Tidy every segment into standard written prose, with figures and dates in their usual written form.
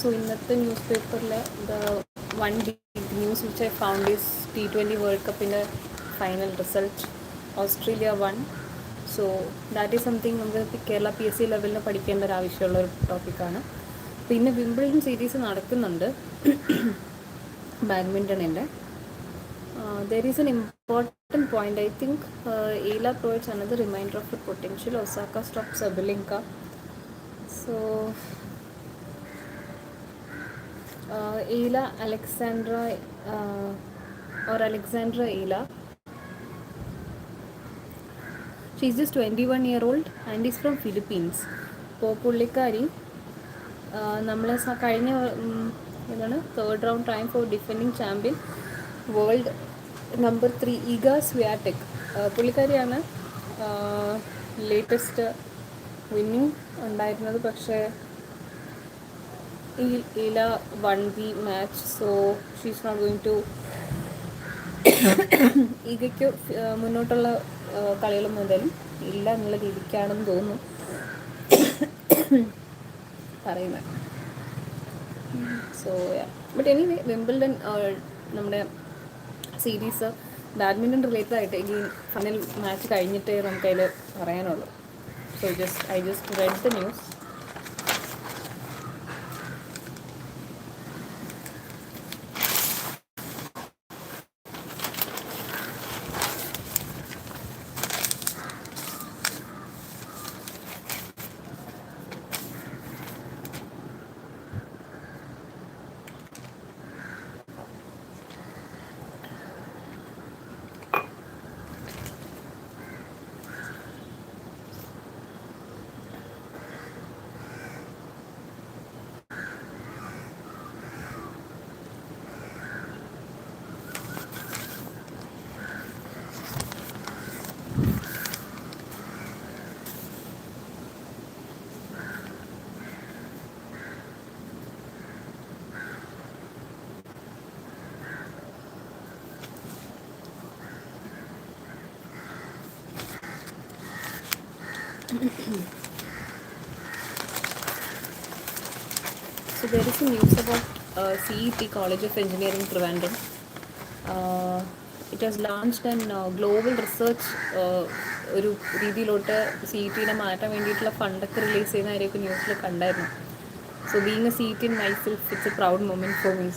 So in the newspaper, the one big news which I found is T20 World Cup in the final result. Australia won. So that is something നമുക്ക് Kerala PSC ലെവലിൽ പഠിക്കേണ്ട ഒരു ആവശ്യമുള്ള ഒരു ടോപ്പിക്കാണ്. പിന്നെ Wimbledon series നടക്കുന്നുണ്ട് ബാഡ്മിൻ്റണിൻ്റെ. There is an important point. I think Ela provides another reminder of the potential. Osaka stops Sabalenka. So Ela Alexandra or Alexandra Ela. She's just 21-year-old and is from Philippines. അപ്പോൾ പുള്ളിക്കാരി നമ്മളെ കഴിഞ്ഞ എന്താണ് third round time four defending champion world number 3 Iga Swiatek പുള്ളിക്കാരിയാണ് latest winning ഉണ്ടായിരുന്നത്. പക്ഷേ ഈല won the match, so she's not going to ഈഗയ്ക്ക് മുന്നോട്ടുള്ള കളികൾ മുതലും ഇല്ല എന്നുള്ള രീതിക്കാണെന്ന് തോന്നുന്നു പറയുന്നത്. സോ ബട്ട് എനിവേ വിംബിൾഡൺ നമ്മുടെ സീരീസ് ബാഡ്മിൻ്റൺ റിലേറ്റഡ് ആയിട്ട് ഈ ഫൈനൽ മാച്ച് കഴിഞ്ഞിട്ടേ നമുക്കതിൽ പറയാനുള്ളൂ. So I just read the news. So there is some news about CET, College of Engineering Trivandrum. It has launched an global research ഒരു രീതിയിലോട്ട് CET-നെ മാറ്റാൻ വേണ്ടിയിട്ടുള്ള ഫണ്ടൊക്കെ റിലീസ് ചെയ്യുന്ന കാര്യമൊക്കെ ന്യൂസിൽ കണ്ടായിരുന്നു. So being a CET in myself, it's a proud moment for me.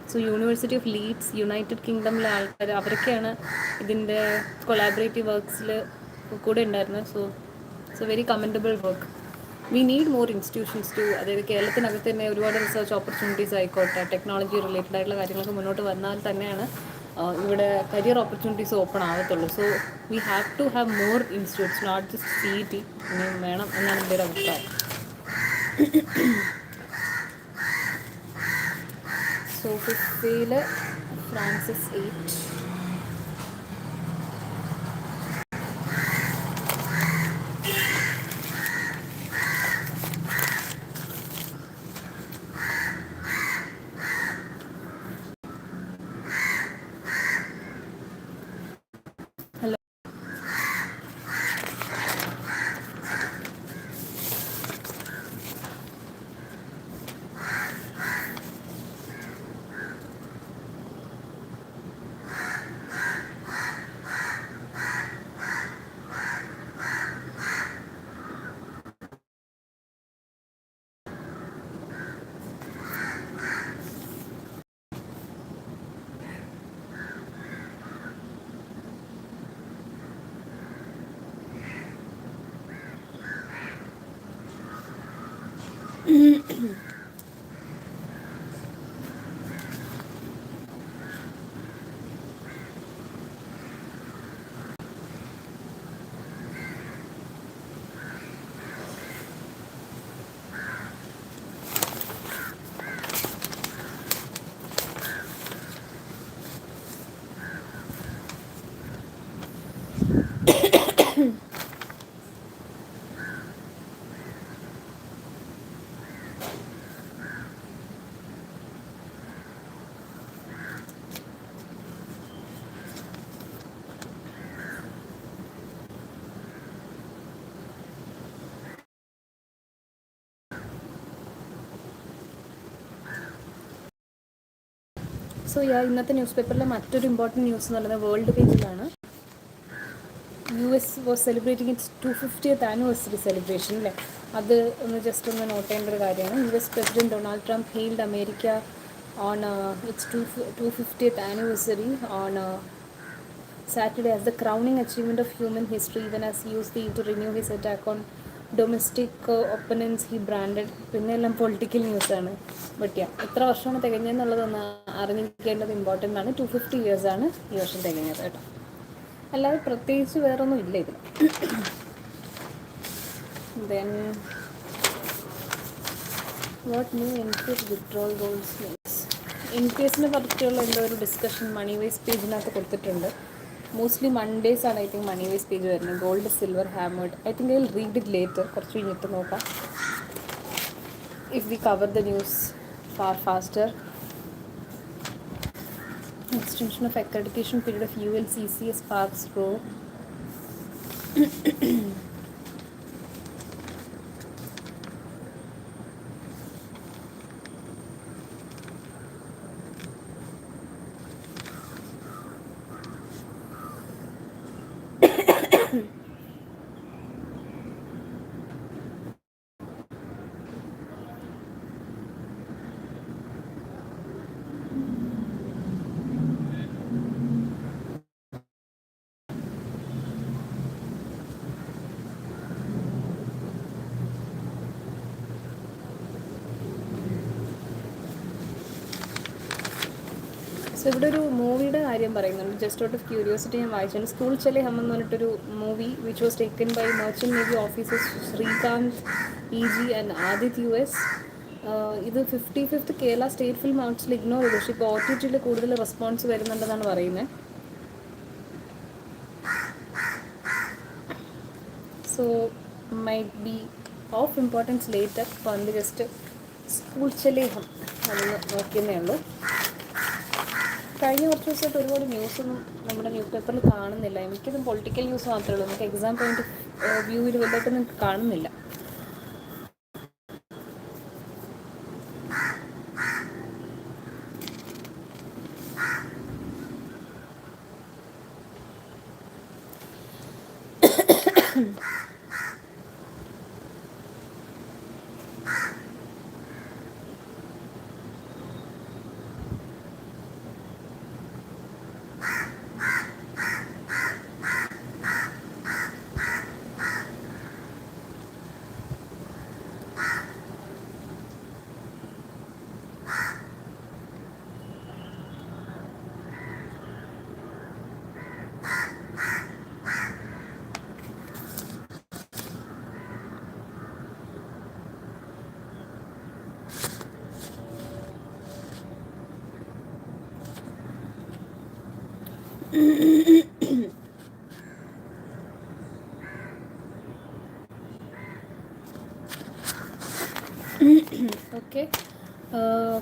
So university of Leeds, united കിങ്ഡമിലെ ആൾക്കാർ, അവരൊക്കെയാണ് ഇതിൻ്റെ കൊളാബറേറ്റീവ് വർക്ക്സിൽ കൂടെ ഉണ്ടായിരുന്നത്. So very commendable work. We need more institutions to, അതായത് കേരളത്തിനകത്ത് തന്നെ ഒരുപാട് റിസർച്ച് ഓപ്പർച്യൂണിറ്റീസ് ആയിക്കോട്ടെ, ടെക്നോളജി റിലേറ്റഡ് ആയിട്ടുള്ള കാര്യങ്ങളൊക്കെ മുന്നോട്ട് വന്നാൽ തന്നെയാണ് ഇവിടെ കരിയർ ഓപ്പർച്യൂണിറ്റീസ് ഓപ്പൺ ആകത്തുള്ളൂ. So we have to have more institutes, not just CET ഇനിയും വേണം എന്നാണ് എൻ്റെ ഒരു അഭിപ്രായം. സോ ഫിഫയിൽ ഫ്രാൻസിസ് 8. ഹലോ, സോ ഇന്നത്തെ ന്യൂസ് പേപ്പറിലെ മറ്റൊരു ഇമ്പോർട്ടൻറ്റ് ന്യൂസ് എന്ന് പറയുന്നത് വേൾഡ് പേജിലാണ്. US was celebrating its 250th anniversary celebration അല്ലേ. അത് ഒന്ന് ജസ്റ്റ് ഒന്ന് നോട്ട് ചെയ്യേണ്ട ഒരു കാര്യമാണ്. US president Donald Trump hailed America on its 250th anniversary on Saturday as the crowning achievement of human history, even as he used to renew his attack on domestic opponents he branded. പിന്നെ എല്ലാം political ന്യൂസാണ്. But എത്ര വർഷമാണ് തികഞ്ഞെന്നുള്ളതൊന്ന് അറിഞ്ഞിരിക്കേണ്ടത് important ആണ്. 250 years ആണ് ഈ വർഷം തികഞ്ഞത് കേട്ടോ. അല്ലാതെ പ്രത്യേകിച്ച് വേറൊന്നും ഇല്ല ഇതിൽ. Then what new N P S withdrawal rules means? N P എസിനെ പറ്റിയുള്ള എന്തോ ഒരു ഡിസ്കഷൻ മണി വൈസ് പേജിനകത്ത് കൊടുത്തിട്ടുണ്ട്. മോസ്റ്റ്ലി മൺഡേസ് ആണ് I think money wise page വരുന്നത്. Gold, silver, hammered. I think I will read it later. കുറച്ച് കഴിഞ്ഞിട്ട് നോക്കാം. If we cover the news far faster. Extension of accreditation period of ULCC Sparks Pro. So ഇവിടെ ഒരു മൂവിയുടെ കാര്യം പറയുന്നുണ്ട്. Just out of curiosity ഞാൻ വായിച്ചാണ്. സ്കൂൾ ചലെ ഹം എന്ന് പറഞ്ഞിട്ടൊരു movie which was taken by merchant navy officers Srikanth EG and Aditya US. ഇത് 55th Kerala state film അവാർഡ്സിൽ ഇഗ്നോർ ചെയ്തു. പക്ഷേ ഇപ്പോൾ OTTയിൽ കൂടുതൽ റെസ്പോൺസ് വരുന്നുണ്ടെന്നാണ് പറയുന്നത്. So might be of importance later. അപ്പോൾ അതിൻ്റെ ജസ്റ്റ് സ്കൂൾ ചലെ ഹം അതൊന്ന് നോക്കിയെന്നേ ഉള്ളൂ. കഴിഞ്ഞ കുറച്ച് ദിവസമായിട്ട് ഒരുപാട് ന്യൂസൊന്നും നമ്മുടെ ന്യൂസ് പേപ്പറിൽ കാണുന്നില്ല. എനിക്കിതും പൊളിറ്റിക്കൽ ന്യൂസ് മാത്രമേ ഉള്ളൂ. നമുക്ക് എക്സാം പോയിന്റ് വ്യൂവിൽ വലുതായിട്ടൊന്നും കാണുന്നില്ല. Okay.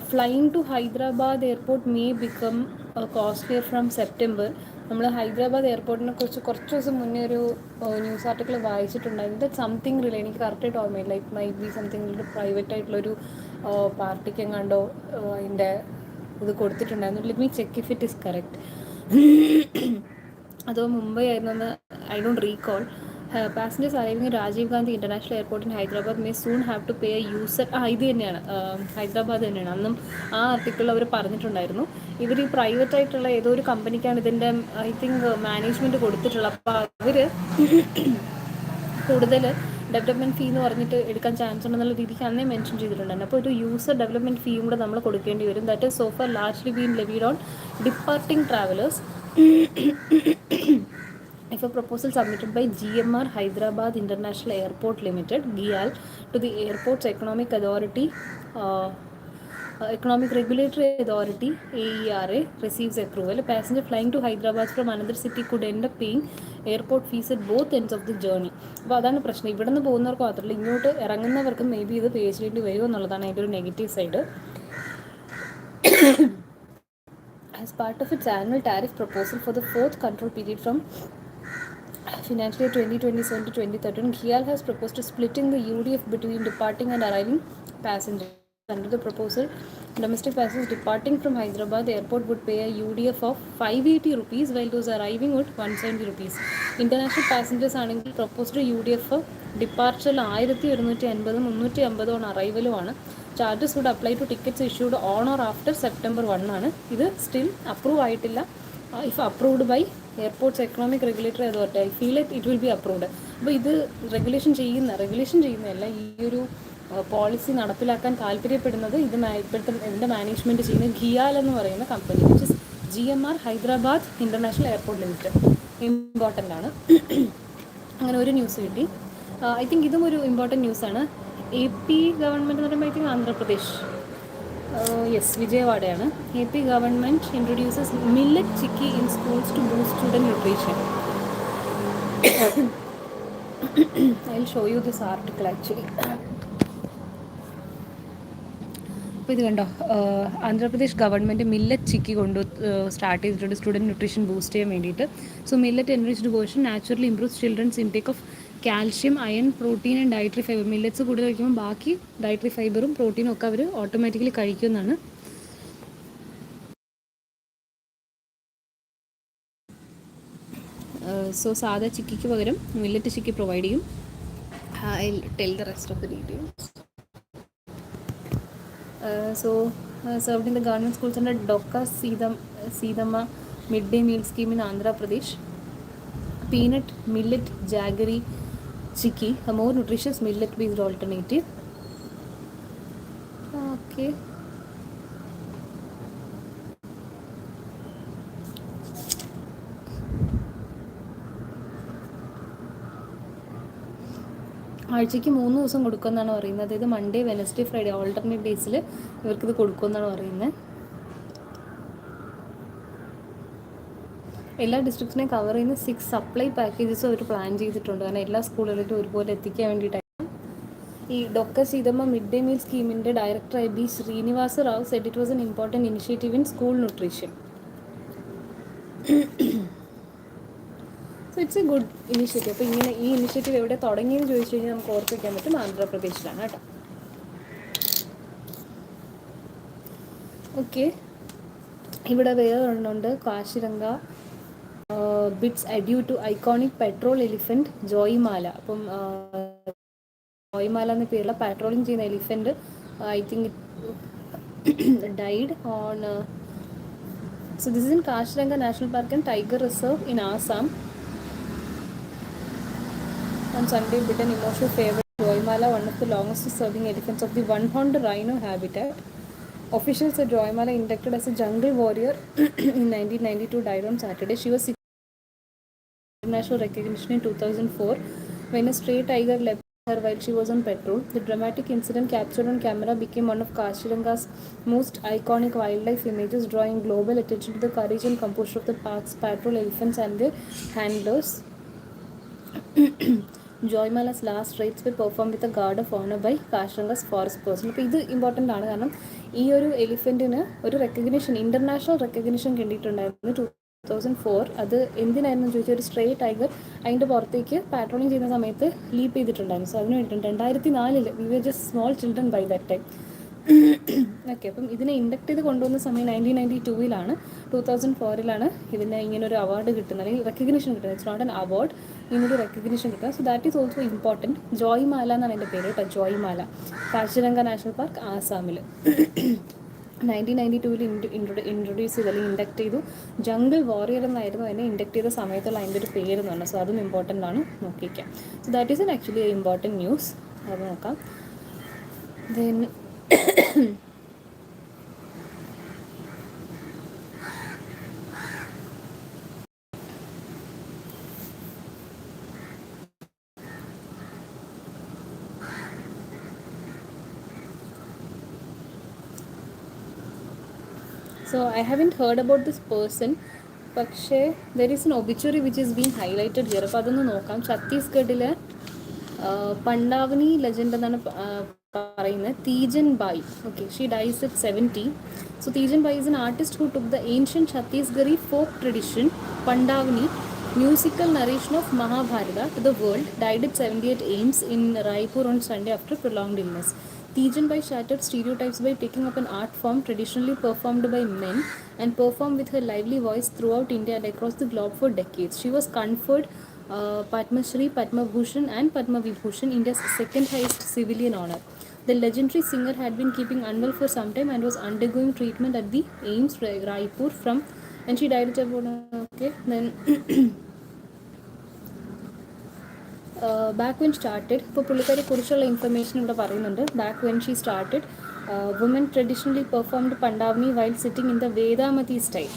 Flying to Hyderabad airport may become costlier from September. നമ്മൾ ഹൈദരാബാദ് എയർപോർട്ടിനെ കുറിച്ച് കുറച്ച് ദിവസം മുന്നേ ഒരു ന്യൂസ് ആർട്ടിക്കിൾ വായിച്ചിട്ടുണ്ടായിരുന്നു. ദറ്റ് സംതിങ് റിലേ എനിക്ക് കറക്റ്റായിട്ട് ഓർമ്മയില്ല. Like might be something private ആയിട്ടുള്ളൊരു പാർട്ടിക്ക് എങ്ങാണ്ടോ അതിൻ്റെ ഇത് കൊടുത്തിട്ടുണ്ടായിരുന്നു. Let me check if it is correct. അതോ മുംബൈ ആയിരുന്നെന്ന് I don't recall. Passengers arriving at Rajiv Gandhi International Airport in Hyderabad may soon have to pay a user. ഇത് തന്നെയാണ്, ഹൈദരാബാദ് തന്നെയാണ്. അന്നും ആ ആർട്ടിക്കിൾ അവർ പറഞ്ഞിട്ടുണ്ടായിരുന്നു. ഇവർ ഈ പ്രൈവറ്റ് ആയിട്ടുള്ള ഏതോ ഒരു കമ്പനിക്കാണ് ഇതിൻ്റെ ഐ തിങ്ക് മാനേജ്മെൻറ്റ് കൊടുത്തിട്ടുള്ളത്. അപ്പോൾ അവർ കൂടുതൽ ഡെവലപ്മെൻറ്റ് ഫീ എന്ന് പറഞ്ഞിട്ട് എടുക്കാൻ ചാൻസ് ഉണ്ടെന്നുള്ള രീതിക്ക് അന്നേ മെൻഷൻ ചെയ്തിട്ടുണ്ടായിരുന്നു. അപ്പോൾ ഒരു യൂസർ ഡെവലപ്മെൻറ്റ് ഫീയും കൂടെ നമ്മൾ കൊടുക്കേണ്ടി വരും. That is so far largely been levied on departing travellers. If a proposal submitted by GMR Hyderabad International Airport Limited (GIAL) to the Airports Economic Authority, Economic Regulatory Authority (AERA) receives approval, a passenger flying to Hyderabad from another city could end up paying airport fees at both ends of the journey. അപ്പോൾ അതാണ് പ്രശ്നം. ഇവിടെ നിന്ന് പോകുന്നവർക്ക് മാത്രമല്ല, ഇങ്ങോട്ട് ഇറങ്ങുന്നവർക്കും may be ഇത് പേ ചെയ്യേണ്ടി വരുമോ എന്നുള്ളതാണ് അതിൻ്റെ ഒരു negative side. As part of its annual tariff proposal for the fourth control period from financial year 2027 to 2013, GIAL has proposed to splitting the UDF between departing and arriving passengers. Under the proposal, domestic passengers departing from Hyderabad airport would pay a UDF of 580 rupees, while those arriving would 170 rupees. International passengers ആണെങ്കിൽ proposed UDF departure 1250 350 on arrival ആണ്. Charges would apply to tickets issued on or after September 1 ആണ്. ഇത് still approve ആയിട്ടില്ല. If approved by airports economic regulatory authority, I feel it will be approved. അപ്പോൾ ഇത് regulation ചെയ്യുന്നതല്ല, ഈ ഒരു policy നടപ്പിലാക്കാൻ താല്പര്യപ്പെടുന്നത് ഇപ്പോഴത്തെ ഇതിൻ്റെ മാനേജ്മെൻറ്റ് ചെയ്യുന്ന GIAL എന്ന് പറയുന്ന company, which is GMR Hyderabad international airport limited. Important ആണ്. അങ്ങനെ ഒരു ന്യൂസ് കിട്ടി. ഐ തിങ്ക് ഇതും ഒരു ഇമ്പോർട്ടൻറ്റ് ന്യൂസാണ്. AP government എന്ന് പറയുമ്പോൾ I think Andhra Pradesh. Yes, വിജയവാഡയാണ്. AP government introduces millet chicky in schools to boost student nutrition. I'll show you this article actually. അപ്പോൾ ഇത് കണ്ടോ, ആന്ധ്രാപ്രദേശ് ഗവൺമെൻറ് മില്ലറ്റ് ചിക്കി കൊണ്ട് സ്റ്റാർട്ട് ചെയ്തിട്ടുണ്ട് സ്റ്റുഡൻറ്റ് ന്യൂട്രീഷൻ ബൂസ്റ്റ് ചെയ്യാൻ വേണ്ടിയിട്ട്. So millet enriched version naturally improves children's intake of calcium, iron, protein and dietary fibre. Millets കൂടുതൽ കഴിക്കുമ്പോൾ ബാക്കി ഡയറ്ററി ഫൈബറും പ്രോട്ടീനും ഒക്കെ അവർ ഓട്ടോമാറ്റിക്കലി കഴിക്കുമെന്നാണ്. സോ സാധാ ചിക്കിക്ക് പകരം മില്ലറ്റ് ചിക്കി പ്രൊവൈഡ് ചെയ്യും. I tell the rest of the details. Served in the government schools under Dokka Seedamma midday meal scheme in Andhra Pradesh. Peanut, millet, jaggery, chicky, a more nutritious millet-based alternative. Okay. ആഴ്ചയ്ക്ക് 3 ദിവസം കൊടുക്കുമെന്നാണ് പറയുന്നത്. അതായത് Monday, Wednesday, Friday alternate ഡേയ്സിൽ ഇവർക്കിത് കൊടുക്കുമെന്നാണ് പറയുന്നത്. എല്ലാ ഡിസ്ട്രിക്ട്സിനെയും cover ചെയ്യുന്ന 6 supply പാക്കേജസും അവർ plan ചെയ്തിട്ടുണ്ട്. കാരണം എല്ലാ സ്കൂളുകളിലും ഒരുപോലെ എത്തിക്കാൻ വേണ്ടിയിട്ടാണ്. ഈ doctor Seethamma mid day meal സ്കീമിൻ്റെ director B Srinivasa Rao said it was an important initiative in school nutrition. So it's a good initiative. അപ്പോൾ ഇങ്ങനെ ഈ ഇനിഷ്യേറ്റീവ് എവിടെ തുടങ്ങിയെന്ന് ചോദിച്ചു കഴിഞ്ഞാൽ നമുക്ക് ഓർപ്പിക്കാൻ പറ്റും ആന്ധ്രാപ്രദേശിലാണ് കേട്ടോ. ഓക്കെ, ഇവിടെ വേറെ ഒരെണ്ണമുണ്ട്, Kaziranga bids adieu to iconic patrol elephant Joymala. അപ്പം ജോയിമാല എന്ന പേരുള്ള പെട്രോളിങ് ചെയ്യുന്ന elephant I think died on. So this is in Kaziranga national park and tiger reserve in Assam. On Sunday, Britain emotional favorite Joymala, one of the longest serving elephants of the one-horned rhino habitat. Officials said Joymala, inducted as a jungle warrior in 1992, died on Saturday. She was international recognition in 2004 when a stray tiger leapt her while she was on patrol. The dramatic incident captured on camera became one of Kashiranga's most iconic wildlife images, drawing global attention to the courage and composure of the park's patrol elephants and their handlers. Joymala's last rites were performed with a guard of honor by Kashiranga's forest person. അപ്പോൾ ഇത് important ആണ്, കാരണം ഈ ഒരു എലിഫൻറ്റിന് ഒരു recognition, international recognition കിട്ടിയിട്ടുണ്ടായിരുന്നു 2004. അത് എന്തിനായിരുന്നു ചോദിച്ചാൽ ഒരു സ്ട്രേ ടൈഗർ അതിൻ്റെ പുറത്തേക്ക് പാട്രോളിങ് ചെയ്യുന്ന സമയത്ത് ലീപ്പ് ചെയ്തിട്ടുണ്ടായിരുന്നു. സോ അതിന് വേണ്ടിയിട്ടുണ്ട് 2004 we were just small children by that time. Okay, അപ്പം ഇതിനെ ഇൻഡക്ട് ചെയ്ത് കൊണ്ടുവന്ന സമയം 1992 2004 ഇതിന് ഇങ്ങനൊരു അവാർഡ് കിട്ടുന്നത്, അല്ലെങ്കിൽ റെക്കഗ്നിഷൻ കിട്ടുന്നത്. ഇറ്റ്സ് നോട്ട് ആൻ അവാർഡ്, ഇങ്ങനൊരു റെക്കഗ്നിഷൻ കിട്ടുക. So that is also important. Joymala എന്നാണ് എൻ്റെ പേര് കേട്ടോ, ജോയ്മാല, കാശിരംഗ നാഷണൽ പാർക്ക്, ആസാമിൽ. 1992 ഇൻട്രൊഡ്യൂസ് ചെയ്ത് അല്ലെങ്കിൽ ഇൻഡക്ട് ചെയ്തു. ജംഗിൾ വാറിയർ എന്നായിരുന്നു അതിനെ ഇൻഡക്ട് ചെയ്ത സമയത്തുള്ള അതിൻ്റെ ഒരു പേര് എന്ന് പറഞ്ഞാൽ. സോ അതും ഇമ്പോർട്ടൻ്റ് ആണ്, നോക്കിക്കാം. So that is actually important news. അത് നോക്കാം. Then So I haven't heard about this person, പക്ഷേ there is an obituary which is being highlighted here. അപ്പോൾ അതൊന്ന് നോക്കാം. ഛത്തീസ്ഗഡിലെ പണ്ടാവനി ലെജൻഡ് എന്നാണ് പറയുന്നത്, Teejan Bai. Okay, she dies at 70. So Teejan Bai is an artist who took the ancient Chhattisgarhi folk tradition, Pandavani, musical narration of Mahabharata to the world. Died at 78 AIMS in Raipur on Sunday after prolonged illness. Tejan Bai shattered stereotypes by taking up an art form traditionally performed by men and performed with her lively voice throughout India and across the globe for decades. She was conferred Padma Shri, Padma Bhushan and Padma Vibhushan, India's second highest civilian honor. The legendary singer had been keeping unwell for some time and was undergoing treatment at the AIMS Raipur and she died at about, okay, then back when started, ഇപ്പോൾ പുള്ളിക്കാരെ കുറിച്ചുള്ള information ഇവിടെ പറയുന്നുണ്ട്. Back when she started, woman traditionally performed Pandavani while sitting in the Vedamati style.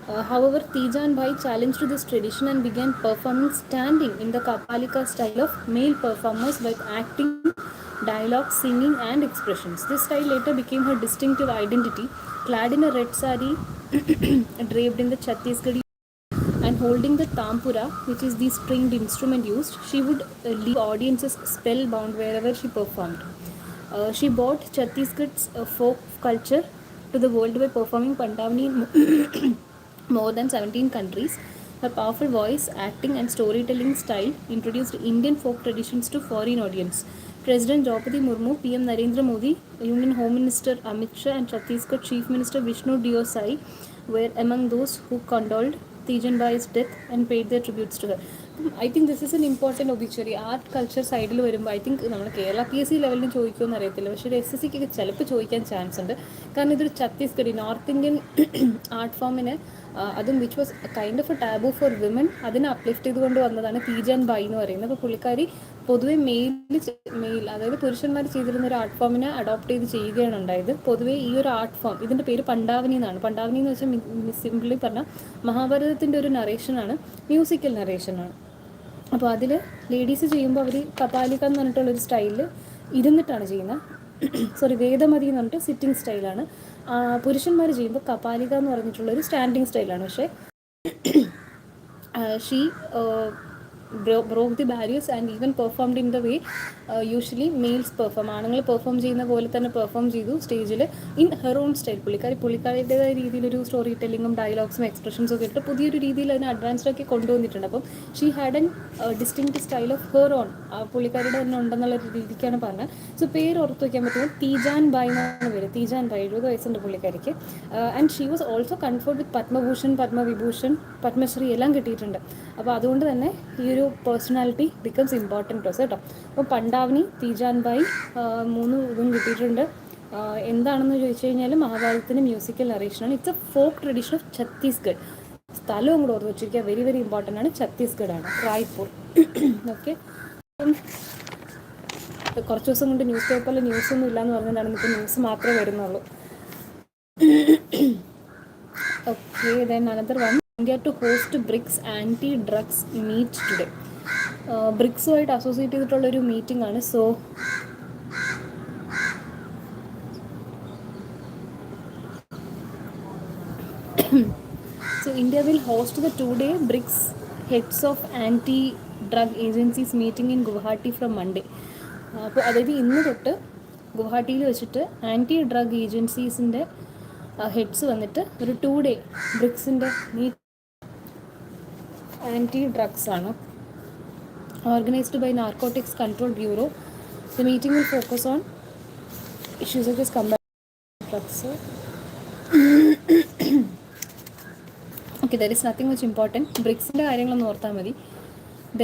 However, Tijan Bhai challenged this tradition and began performing standing in the Kapalika style of male performers by acting, dialogue, singing, and expressions. This style later became her distinctive identity. Clad in a red sari, draped in the Chhattisgarhi and holding the tampura, which is the stringed instrument used, she would leave audiences spellbound wherever she performed. She brought Chhattisgarh's folk culture to the world by performing Pandavani in more than 17 countries. Her powerful voice, acting, and storytelling style introduced Indian folk traditions to foreign audience. President Draupadi Murmu, PM Narendra Modi, Union Home Minister Amit Shah, and Chhattisgarh Chief Minister Vishnu Diosai were among those who condoled Tijanbai's death and paid their tributes to her. I think this is an important obituary. Art culture സൈഡിൽ വരുമ്പോൾ I think നമ്മൾ Kerala PSC ലെവലിൽ ചോദിക്കുമെന്ന് അറിയത്തില്ല, പക്ഷേ ഒരു SSCക്ക് ചിലപ്പോൾ ചോദിക്കാൻ chance ഉണ്ട്. കാരണം ഇതൊരു ഛത്തീസ്ഗഡ് നോർത്ത് ഇന്ത്യൻ ആർട്ട് ഫോമിന് അതും which was kind of A taboo for women, അതിനെ അപ്ലിഫ്റ്റ് ചെയ്തുകൊണ്ട് വന്നതാണ് തീജാൻ ബായി എന്ന് പറയുന്നത്. അപ്പോൾ പുള്ളിക്കാരി പൊതുവെ മെയിൽ അതായത് പുരുഷന്മാർ ചെയ്തിരുന്ന ഒരു ആർട്ട് ഫോമിനെ അഡോപ്റ്റ് ചെയ്ത് ചെയ്യുകയാണ് ഉണ്ടായത്. പൊതുവേ ഈ ഒരു ആർട്ട് ഫോം, ഇതിൻ്റെ പേര് പണ്ടാവനി എന്നാണ്. പണ്ടാവനി എന്ന് വെച്ചാൽ സിംപിളി പറഞ്ഞാൽ മഹാഭാരതത്തിൻ്റെ ഒരു നറേഷനാണ്, മ്യൂസിക്കൽ നറേഷനാണ്. അപ്പോൾ അതിൽ ലേഡീസ് ചെയ്യുമ്പോൾ അവർ കപാലിക എന്ന് പറഞ്ഞിട്ടുള്ളൊരു സ്റ്റൈലിൽ ഇരുന്നിട്ടാണ് ചെയ്യുന്നത്. സോറി, വേദമതി എന്ന് പറഞ്ഞിട്ട് സിറ്റിംഗ് സ്റ്റൈലാണ്. പുരുഷന്മാർ ചെയ്യുമ്പോൾ കപാലിക എന്ന് പറഞ്ഞിട്ടുള്ളൊരു സ്റ്റാൻഡിങ് സ്റ്റൈലാണ്. പക്ഷേ she broke the barriers and even performed in the way usually males perform. ആണുങ്ങൾ പെർഫോം ചെയ്യുന്ന പോലെ തന്നെ പെർഫോം ചെയ്തു സ്റ്റേജിൽ ഇൻ ഹെർ ഓൺ സ്റ്റൈൽ. പുള്ളിക്കാരുടേതായ രീതിയിലൊരു സ്റ്റോറി ടെല്ലിങ്ങും ഡയലോഗ്സും എക്സ്പ്രഷൻസും ഒക്കെ ഇട്ട് പുതിയൊരു രീതിയിൽ അതിനെ അഡ്വാൻസ്ഡ് ആക്കി കൊണ്ടുവന്നിട്ടുണ്ട്. അപ്പം she had an distinct style of her own, പുള്ളിക്കാരുടെ തന്നെ ഉണ്ടെന്നുള്ള രീതിക്കാണ് പറഞ്ഞത്. സോ പേര് ഓർത്ത് വയ്ക്കാൻ പറ്റുമ്പോൾ തീജാൻ ബായ് എന്നാണ് പേര്. തീജാൻ ബായ് 70 വയസ്സുണ്ട് പുള്ളിക്കാരിക്ക്. And she was also conferred വിത്ത് പത്മഭൂഷൺ, പത്മവിഭൂഷൺ, പത്മശ്രീ എല്ലാം കിട്ടിയിട്ടുണ്ട്. അപ്പോൾ അതുകൊണ്ട് തന്നെ ഈ ഒരു പേഴ്സണാലിറ്റി ബിക്കംസ് ഇമ്പോർട്ടൻറ്റ് ടോസ് കേട്ടോ. അപ്പോൾ പണ്ടാവനി, തീജാൻ ബായ് 3 ഇതും കിട്ടിയിട്ടുണ്ട്. എന്താണെന്ന് ചോദിച്ചു കഴിഞ്ഞാൽ മഹാഭാരതത്തിൻ്റെ മ്യൂസിക്കൽ നറേഷനാണ്. It's a folk tradition of Chhattisgarh. സ്ഥലവും കൂടെ ഓർത്ത് വെച്ചിരിക്കുക, വെരി വെരി ഇമ്പോർട്ടൻ്റ് ആണ്. ഛത്തീസ്ഗഡ് ആണ്, റായ്പൂർ. ഓക്കെ, കുറച്ച് ദിവസം കൊണ്ട് ന്യൂസ് പേപ്പറിൽ ന്യൂസൊന്നും ഇല്ലയെന്ന് പറഞ്ഞിട്ടാണ് ഇപ്പോൾ ന്യൂസ് മാത്രമേ വരുന്നുള്ളൂ. Okay, then another one, India to host BRICS anti-drugs meet today. ബ്രിക്സുമായിട്ട് അസോസിയേറ്റ് ചെയ്തിട്ടുള്ളൊരു മീറ്റിംഗ് ആണ്. So India will host the 2-day BRICS heads of anti-drug agencies meeting in Guwahati from Monday. അപ്പോൾ അതായത് ഇന്ന് തൊട്ട് ഗുവാഹട്ടിയിൽ വെച്ചിട്ട് ആൻറ്റി ഡ്രഗ് ഏജൻസീസിൻ്റെ ഹെഡ്സ് വന്നിട്ട് ഒരു 2-day ബ്രിക്സിൻ്റെ ആൻറ്റി ഡ്രഗ്സ് ആണ്. Organised by narcotics control bureau. The meeting will focus on issues of this combated drugs. Okay, there is nothing much important. ബ്രിക്സിൻ്റെ കാര്യങ്ങളൊന്നും ഓർത്താൽ മതി.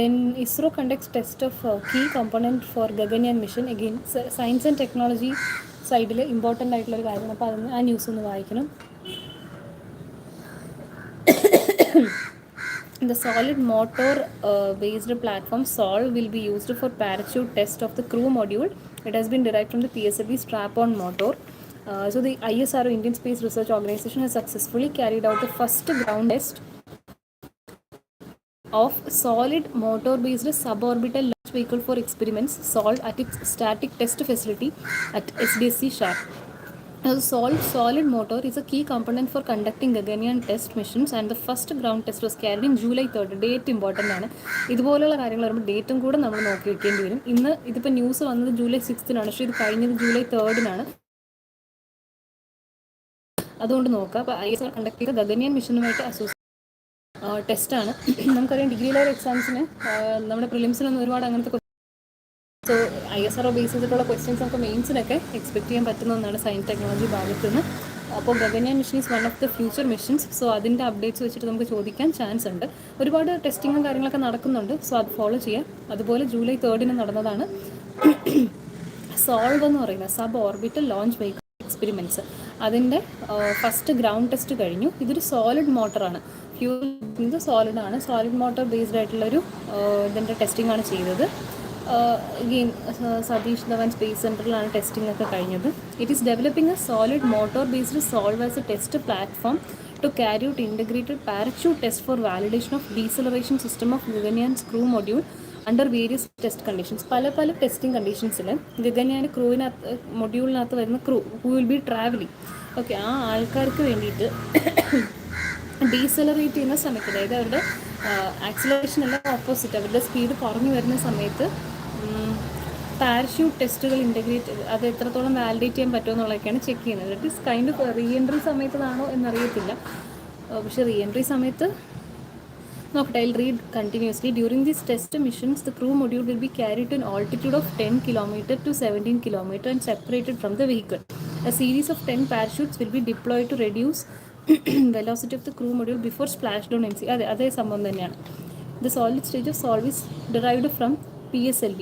Then ISRO conducts test of key component for Gaganyaan mission. Again science and technology സൈഡിൽ important ആയിട്ടുള്ളൊരു കാര്യമാണ്. അപ്പോൾ അതിന് ആ ന്യൂസ് ഒന്ന് വായിക്കണം. The solid motor based platform SOL will be used for parachute test of the crew module. It has been derived from the PSLV strap-on motor. So the ISRO, Indian Space Research Organization, has successfully carried out the first ground test of solid motor based suborbital launch vehicle for experiments SOL at its static test facility at SDSC Sharp. Solid motor is a key component for conducting Gaganyaan test missions, and the first ground test was carried in July 3rd. Date important ആണ്. ഇതുപോലുള്ള കാര്യങ്ങൾ വരുമ്പോൾ ഡേറ്റും കൂടെ നമ്മൾ നോക്കി വെക്കേണ്ടി വരും. ഇന്ന് ഇതിപ്പോൾ ന്യൂസ് വന്നത് July 6th, പക്ഷേ ഇത് കഴിഞ്ഞത് July 3rd. അതുകൊണ്ട് നോക്കുക. അപ്പോൾ ISRO കണ്ടക്ട് ചെയ്ത ഗഗൻയാൻ മിഷനുമായിട്ട് ടെസ്റ്റാണ്. നമുക്കറിയാം ഡിഗ്രി ലെവൽ എക്സാംസിന് നമ്മുടെ പ്രിലിംസിനൊന്നും ഒരുപാട് അങ്ങനത്തെ സോ ISRO ബേസ് ചെയ്തിട്ടുള്ള ക്വസ്റ്റ്യൻസ് നമുക്ക് മെയിൻസിനൊക്കെ എക്സ്പെക്ട് ചെയ്യാൻ പറ്റുന്ന ഒന്നാണ് സയൻസ് ടെക്നോളജി ഭാഗത്തു നിന്ന്. അപ്പോൾ Gaganyaan mission is one of the future missions. So അതിൻ്റെ അപ്ഡേറ്റ്സ് വെച്ചിട്ട് നമുക്ക് ചോദിക്കാൻ ചാൻസ് ഉണ്ട്. ഒരുപാട് ടെസ്റ്റിങ്ങും കാര്യങ്ങളൊക്കെ നടക്കുന്നുണ്ട്. സോ അത് ഫോളോ ചെയ്യാം. അതുപോലെ July 3rd നടന്നതാണ് സോൾവ് എന്ന് പറയുന്നത് sub orbital launch vehicle experiments. അതിൻ്റെ ഫസ്റ്റ് ഗ്രൗണ്ട് ടെസ്റ്റ് കഴിഞ്ഞു. ഇതൊരു സോളിഡ് മോട്ടറാണ്. ഫ്യൂൽ ഇത് സോളിഡാണ്. സോളിഡ് മോട്ടർ ബേസ്ഡ് ആയിട്ടുള്ളൊരു ഇതിൻ്റെ ടെസ്റ്റിംഗ് ആണ് ചെയ്തത്. Again, Satish Dhawan Space Central testing ഒക്കെ കഴിഞ്ഞത്. It is developing a solid motor-based solve as a test platform to carry out integrated parachute test for validation of deceleration system of Gaganyaan crew module under various test conditions. പല testing കണ്ടീഷൻസിൽ ഗഗൻയാൻ്റെ ക്രൂവിനകത്ത് മൊഡ്യൂളിനകത്ത് വരുന്ന crew who will be travelling, okay, ആ ആൾക്കാർക്ക് വേണ്ടിയിട്ട് decelerate ചെയ്യുന്ന സമയത്ത്, അതായത് അവരുടെ acceleration എല്ലാം ഓപ്പോസിറ്റ്, അവരുടെ സ്പീഡ് കുറഞ്ഞു വരുന്ന സമയത്ത് പാരഷ്യൂട്ട് ടെസ്റ്റുകൾ ഇൻ്റഗ്രേറ്റ്, അത് എത്രത്തോളം വാലിഡേറ്റ് ചെയ്യാൻ പറ്റുമെന്നുള്ളതൊക്കെയാണ് ചെക്ക് ചെയ്യുന്നത്. That is kind of re entry സമയത്താണോ എന്നറിയത്തില്ല, പക്ഷേ റീ എൻട്രി സമയത്ത് നോക്കട്ടെ. I read continuously. During these test missions, the crew module will be carried to an altitude of 10 km to 17 km and separated from the vehicle. A series of 10 parachutes will be deployed to reduce velocity of the crew module before splashdown MC. അതേ സംഭവം തന്നെയാണ്. The solid stage of solve is derived from PSLV.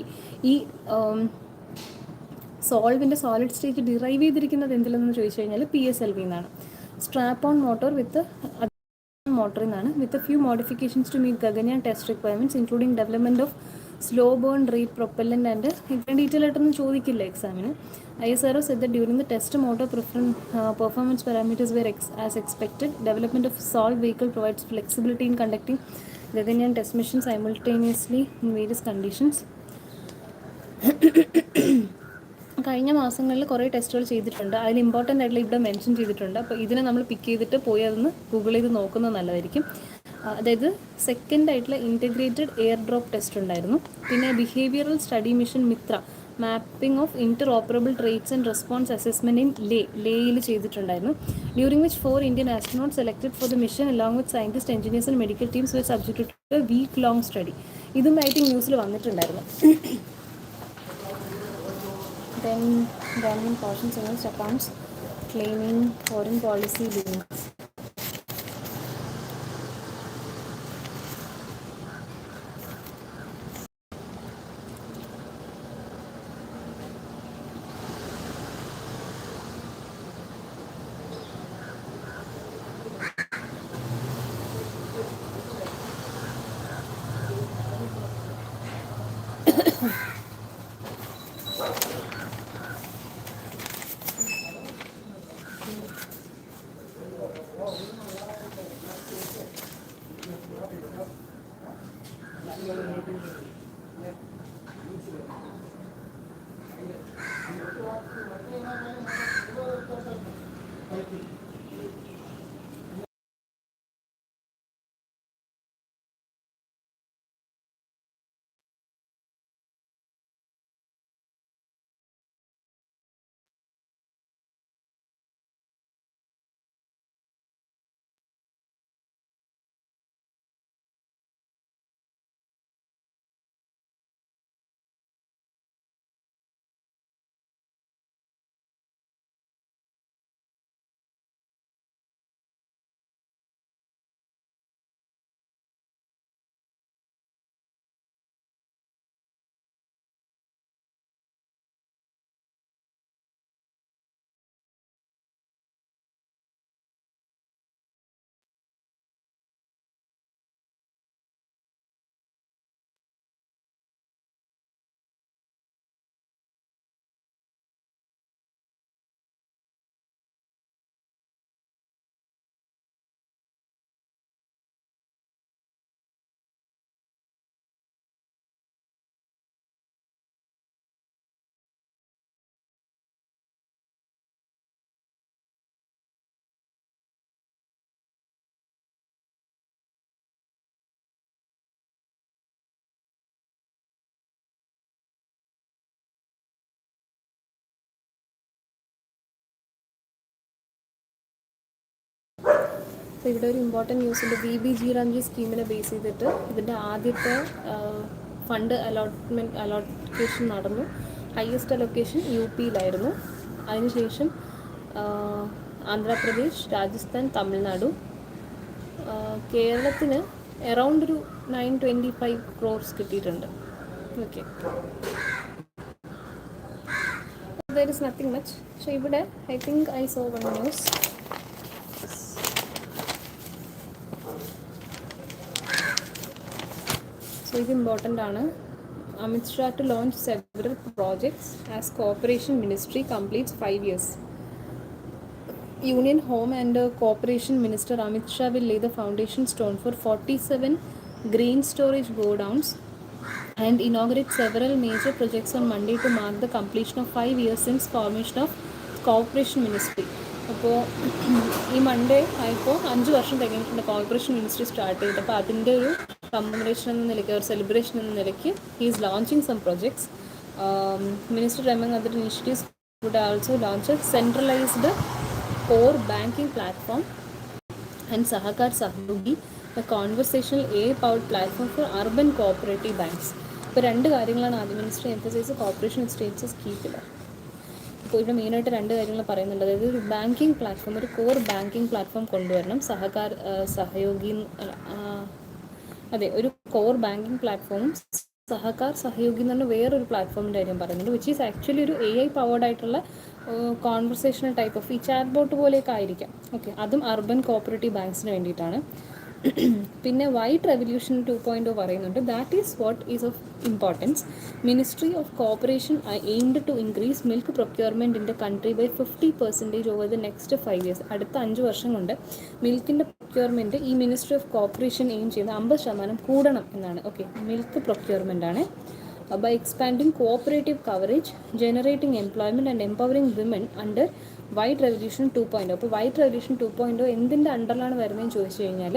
ഈ സോൾവിൻ്റെ solid state derive ചെയ്തിരിക്കുന്നത് എന്തിലെന്ന് ചോദിച്ചു കഴിഞ്ഞാൽ PSLV എന്നാണ്. Strap on motor with മോട്ടറിൽ നിന്നാണ്, with a few modifications to meet Gaganyaan test requirements including development of slow burn rate propellant and ഇത്രയും detail ആയിട്ടൊന്നും ചോദിക്കില്ല എക്സാമിന്. ISRO said that during the test motor performance parameters were as expected. Development of solved vehicle provides flexibility in conducting Gaganyaan test missions simultaneously in various conditions. കഴിഞ്ഞ മാസങ്ങളിൽ കുറേ ടെസ്റ്റുകൾ ചെയ്തിട്ടുണ്ട്. അതിൽ ഇമ്പോർട്ടൻ്റ് ആയിട്ടുള്ള ഇവിടെ മെൻഷൻ ചെയ്തിട്ടുണ്ട്. അപ്പോൾ ഇതിനെ നമ്മൾ പിക്ക് ചെയ്തിട്ട് പോയി അതൊന്ന് ഗൂഗിൾ ചെയ്ത് നോക്കുന്നത് നല്ലതായിരിക്കും. അതായത് സെക്കൻഡ് ആയിട്ടുള്ള ഇൻറ്റഗ്രേറ്റഡ് എയർ ഡ്രോപ്പ് ടെസ്റ്റ് ഉണ്ടായിരുന്നു. പിന്നെ behavioural study mission Mitra, mapping of interoperable traits and response assessment in ലേയിൽ ചെയ്തിട്ടുണ്ടായിരുന്നു. During which 4 Indian astronauts selected for the mission along with scientists, engineers and medical teams were subjected to a week-long study. ഇതും I think ന്യൂസിൽ വന്നിട്ടുണ്ടായിരുന്നു. Then government cautions against accounts claiming foreign policy links. അപ്പോൾ ഇവിടെ ഒരു important ന്യൂസുണ്ട്. VBG Ramji സ്കീമിനെ base ചെയ്തിട്ട് ഇതിൻ്റെ ആദ്യത്തെ fund allocation നടന്നു. Highest allocation UP-ലായിരുന്നു. അതിനുശേഷം ആന്ധ്രാപ്രദേശ്, രാജസ്ഥാൻ, തമിഴ്നാടു, കേരളത്തിന് അറൗണ്ട് ഒരു 925 crores കിട്ടിയിട്ടുണ്ട്. Okay, there is nothing much. പക്ഷേ ഇവിടെ I think I saw one news. So ഇത് ഇമ്പോർട്ടൻ്റ് ആണ്. Amit Shah to launch several projects as Cooperation Ministry completes 5 years. Union Home and Cooperation Minister Amit Shah will lay the foundation stone for 47 grain storage godowns and inaugurate several major projects on Monday to mark the completion of 5 years since formation of Cooperation Ministry. അപ്പോൾ ഈ Monday ആയപ്പോൾ 5 വർഷം തികഞ്ഞിട്ടുണ്ട് corporation ministry start ചെയ്തത്. അപ്പോൾ അതിൻ്റെ ഒരു കമ്മമറേഷൻ എന്ന നിലയ്ക്ക് ഒരു സെലിബ്രേഷൻ എന്ന നിലയ്ക്ക് he is launching some projects. Minister among other initiatives would also launch a centralized core banking platform and Sahakar Sahyogi, a conversational AI-powered platform for urban cooperative banks. ഇപ്പോൾ രണ്ട് കാര്യങ്ങളാണ് ആദ്യം മിനിസ്റ്റർ എംഫസൈസ് കോർപ്പറേഷൻ സ്റ്റേറ്റ്സ് കീപ്പില്ല. ഇപ്പോൾ ഇവിടെ മെയിനായിട്ട് രണ്ട് കാര്യങ്ങൾ പറയുന്നുണ്ട്. അതായത് ഒരു ബാങ്കിങ് പ്ലാറ്റ്ഫോം, ഒരു കോർ ബാങ്കിങ് പ്ലാറ്റ്ഫോം കൊണ്ടുവരണം. സഹകാർ സഹയോഗി, അതെ, ഒരു കോർ ബാങ്കിങ് പ്ലാറ്റ്ഫോമും സഹകാർ സഹയോഗി എന്ന് പറഞ്ഞ വേറൊരു പ്ലാറ്റ്ഫോമിൻ്റെ കാര്യം പറയുന്നുണ്ട്, വിച്ച് ഈസ് ആക്ച്വലി ഒരു AI പവേർഡ് ആയിട്ടുള്ള കോൺവെർസേഷണൽ ടൈപ്പ് ഓഫ് ഈ ചാറ്റ് ബോട്ട് പോലെയൊക്കെ ആയിരിക്കാം. ഓക്കെ, അതും അർബൻ കോപ്പറേറ്റീവ് ബാങ്ക്സിന് വേണ്ടിയിട്ടാണ്. പിന്നെ വൈറ്റ് റെവല്യൂഷൻ 2.0 പറയുന്നുണ്ട്. That is what is of importance. Ministry of cooperation aimed to increase milk procurement in the country by 50% over the next 5 years. അടുത്ത 5 വർഷം കൊണ്ട് മിൽക്കിൻ്റെ പ്രൊക്യൂർമെൻറ്റ് ഈ മിനിസ്ട്രി ഓഫ് കോപ്പറേഷൻ എയിം ചെയ്യുന്ന 50% കൂടണം എന്നാണ്. ഓക്കെ, മിൽക്ക് പ്രൊക്യൂർമെൻ്റ് ആണ്. By expanding cooperative coverage, generating employment and empowering women under white revolution 2.0. അപ്പോൾ വൈറ്റ് റെവല്യൂഷൻ 2.0 എന്തിൻ്റെ അണ്ടറിലാണ് വരുന്നതെന്ന് ചോദിച്ചു കഴിഞ്ഞാൽ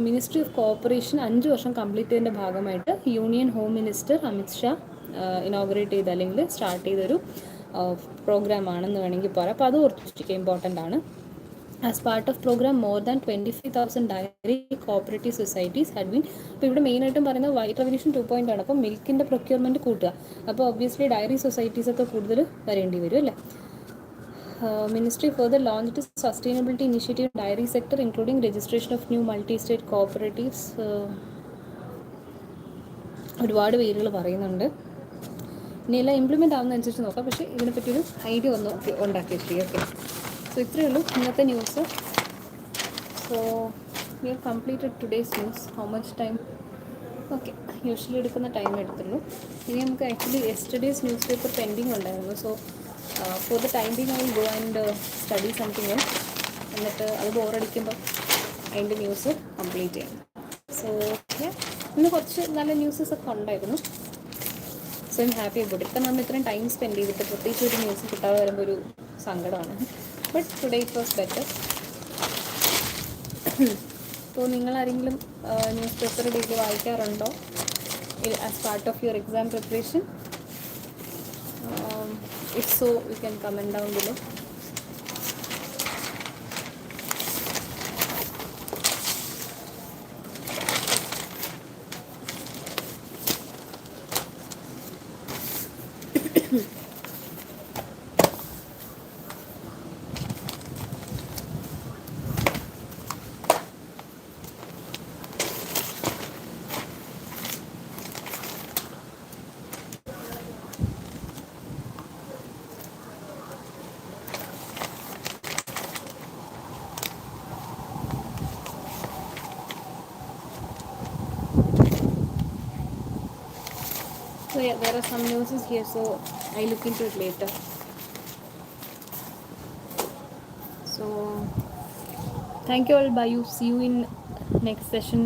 മിനിസ്ട്രി ഓഫ് കോപ്പറേഷൻ 5 വർഷം കംപ്ലീറ്റ് ചെയ്തതിൻ്റെ ഭാഗമായിട്ട് union home minister Amit Shah inaugurate ചെയ്ത അല്ലെങ്കിൽ സ്റ്റാർട്ട് ചെയ്തൊരു പ്രോഗ്രാമാണെന്ന് വേണമെങ്കിൽ പറയാം. അപ്പോൾ അത് കുറച്ച് ഇമ്പോർട്ടൻ്റ് ആണ്. As part of program, more than 25,000 dairy cooperative societies had been. അപ്പോൾ ഇവിടെ മെയിനായിട്ടും പറയുന്നത് വൈറ്റ് റെവല്യൂഷൻ 2.0 ആണ്. അപ്പോൾ മിൽക്കിൻ്റെ പ്രൊക്യൂർമെൻറ്റ് കൂട്ടുക. അപ്പോൾ ഒബ്വിയസ്ലി ഡയറി സൊസൈറ്റീസൊക്കെ കൂടുതൽ വരേണ്ടി വരും അല്ലേ. Ministry further launched sustainability initiative in dairy sector, including registration of new multi-state cooperatives. ഒരുപാട് പേരുകൾ പറയുന്നുണ്ട്. ഇനി എല്ലാം ഇംപ്ലിമെൻ്റ് ആവുന്നതനുസരിച്ച് നോക്കാം. പക്ഷേ ഇതിനെപ്പറ്റിയൊരു ഐഡിയ ഒന്ന് ഉണ്ടാക്കി വെച്ചിരിക്കും. ഓക്കെ, സോ ഇത്രയേ ഉള്ളൂ ഇന്നത്തെ news. So we have completed today's news. How much time? Okay, usually എടുക്കുന്ന ടൈം എടുത്തുള്ളൂ. ഇനി നമുക്ക് actually yesterday's news paper pending ഉണ്ടായിരുന്നു. So for the time being I will go and study something else. എന്നിട്ട് അത് ബോറടിക്കുമ്പോൾ അതിൻ്റെ ന്യൂസ് കംപ്ലീറ്റ് ചെയ്യാം. So ഇന്ന് കുറച്ച് നല്ല ന്യൂസസ് ഒക്കെ ഉണ്ടായിരുന്നു. So I am happy about it. നമ്മൾ ഇത്രയും ടൈം സ്പെൻഡ് ചെയ്തിട്ട് പ്രത്യേകിച്ച് ഒരു ന്യൂസ് കിട്ടാതെ വരുമ്പോൾ ഒരു സങ്കടമാണ്. But today it was better. അപ്പോൾ നിങ്ങളാരെങ്കിലും ന്യൂസ് പേപ്പർ ഡെയിലി വായിക്കാറുണ്ടോ as part of your exam preparation? If so, you can comment down below. So yeah, there are some news here, so I look into it later. So thank you all. Bye. See you in next session.